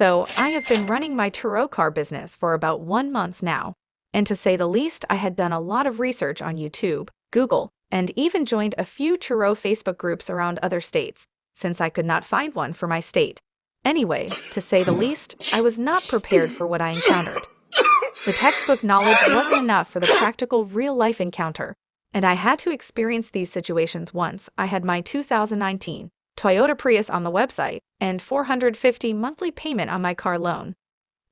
So, I have been running my Turo car business for about 1 month now. And to say the least, I had done a lot of research on YouTube, Google, and even joined a few Turo Facebook groups around other states, since I could not find one for my state. Anyway, to say the least, I was not prepared for what I encountered. The textbook knowledge wasn't enough for the practical real-life encounter, and I had to experience these situations once I had my 2019 Toyota Prius on the website and $450 monthly payment on my car loan.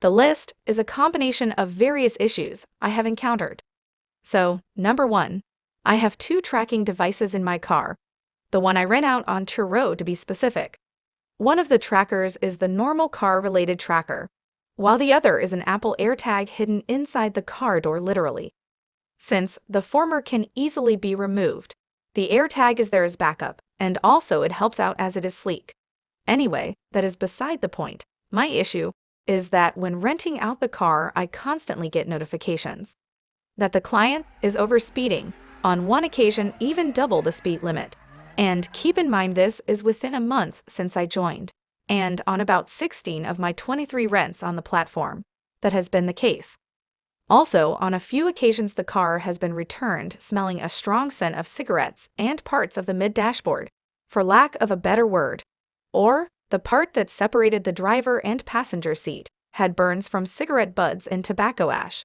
The list is a combination of various issues I have encountered. So, number 1. I have 2 tracking devices in my car. The one I rent out on Turo to be specific. One of the trackers is the normal car-related tracker, while the other is an Apple AirTag hidden inside the car door literally. Since the former can easily be removed, the AirTag is there as backup, and also it helps out as it is sleek. Anyway, that is beside the point. My issue is that when renting out the car, I constantly get notifications that the client is overspeeding, on one occasion even double the speed limit. And keep in mind this is within a month since I joined, and on about 16 of my 23 rents on the platform, that has been the case. Also, on a few occasions the car has been returned smelling a strong scent of cigarettes and parts of the mid-dashboard, for lack of a better word. Or, the part that separated the driver and passenger seat had burns from cigarette butts and tobacco ash.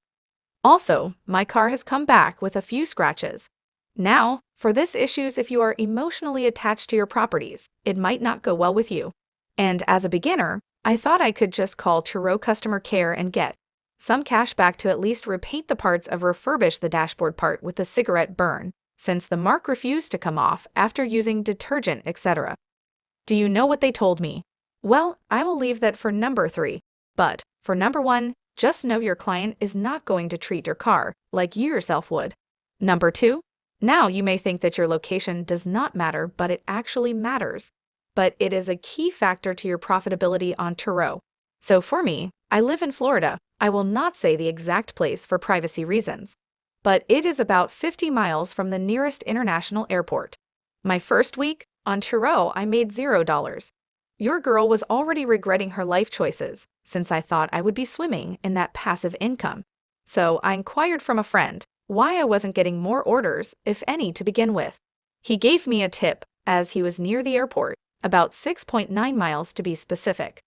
Also, my car has come back with a few scratches. Now, for this issues if you are emotionally attached to your properties, it might not go well with you. And as a beginner, I thought I could just call Turo customer care and get some cash back to at least repaint the parts of refurbish the dashboard part with the cigarette burn, since the mark refused to come off after using detergent, etc. Do you know what they told me? Well, I will leave that for number 3. But, for number 1, just know your client is not going to treat your car like you yourself would. Number 2, now you may think that your location does not matter, but it actually matters. But it is a key factor to your profitability on Turo. So for me, I live in Florida. I will not say the exact place for privacy reasons, but it is about 50 miles from the nearest international airport. My first week on Turo, I made $0. Your girl was already regretting her life choices, since I thought I would be swimming in that passive income. So I inquired from a friend why I wasn't getting more orders, if any, to begin with. He gave me a tip, as he was near the airport, about 6.9 miles to be specific.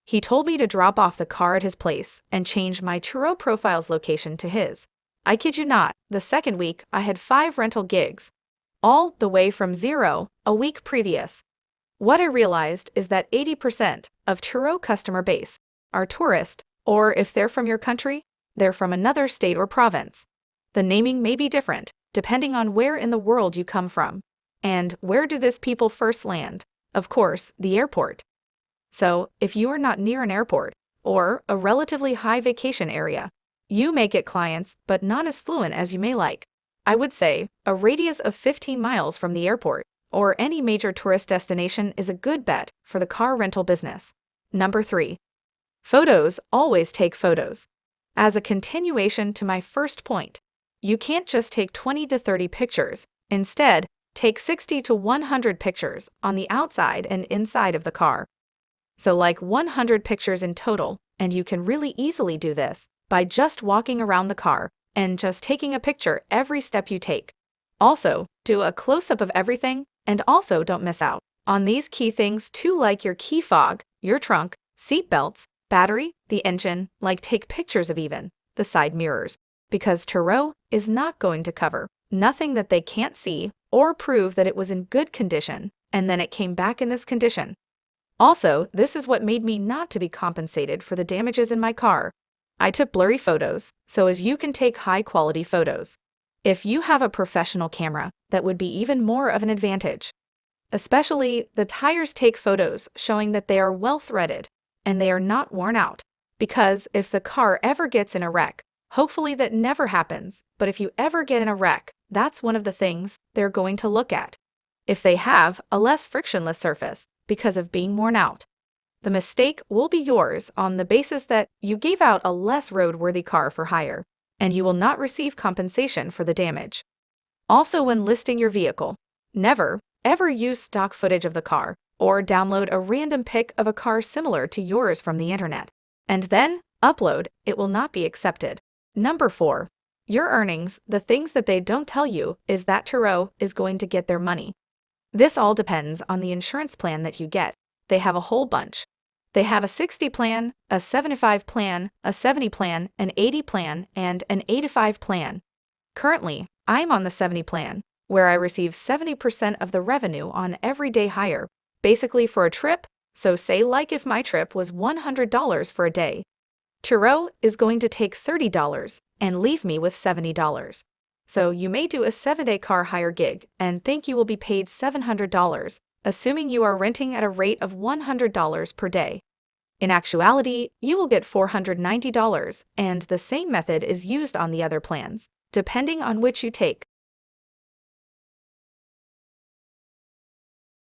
He told me to drop off the car at his place and change my Turo profile's location to his. I kid you not, the second week I had 5 rental gigs, all the way from 0 a week previous. What I realized is that 80% of Turo customer base are tourists, or if they're from your country, they're from another state or province. The naming may be different, depending on where in the world you come from. And where do these people first land? Of course, the airport. So, if you are not near an airport, or a relatively high vacation area, you may get clients, but not as fluent as you may like. I would say, a radius of 15 miles from the airport, or any major tourist destination is a good bet for the car rental business. Number 3. Photos. Always take photos. As a continuation to my first point, you can't just take 20 to 30 pictures. Instead, take 60 to 100 pictures on the outside and inside of the car. So like 100 pictures in total, and you can really easily do this by just walking around the car and just taking a picture every step you take. Also, do a close-up of everything, and also don't miss out on these key things too, like your key fob, your trunk, seat belts, battery, the engine, like take pictures of even the side mirrors, because Turo is not going to cover nothing that they can't see or prove that it was in good condition and then it came back in this condition. Also, this is what made me not to be compensated for the damages in my car. I took blurry photos, so as you can take high-quality photos. If you have a professional camera, that would be even more of an advantage. Especially, the tires take photos showing that they are well threaded and they are not worn out. Because if the car ever gets in a wreck, hopefully that never happens, but if you ever get in a wreck, that's one of the things they're going to look at. If they have a less frictionless surface, because of being worn out, the mistake will be yours on the basis that you gave out a less roadworthy car for hire, and you will not receive compensation for the damage. Also, when listing your vehicle, never, ever use stock footage of the car, or download a random pic of a car similar to yours from the internet, and then upload. It will not be accepted. Number 4. Your earnings. The things that they don't tell you is that Turo is going to get their money. This all depends on the insurance plan that you get. They have a whole bunch. They have a 60 plan, a 75 plan, a 70 plan, an 80 plan, and an 85 plan. Currently, I'm on the 70 plan, where I receive 70% of the revenue on everyday hire, basically for a trip. So say like if my trip was $100 for a day, Turo is going to take $30 and leave me with $70. So you may do a 7-day car hire gig and think you will be paid $700, assuming you are renting at a rate of $100 per day. In actuality, you will get $490, and the same method is used on the other plans, depending on which you take.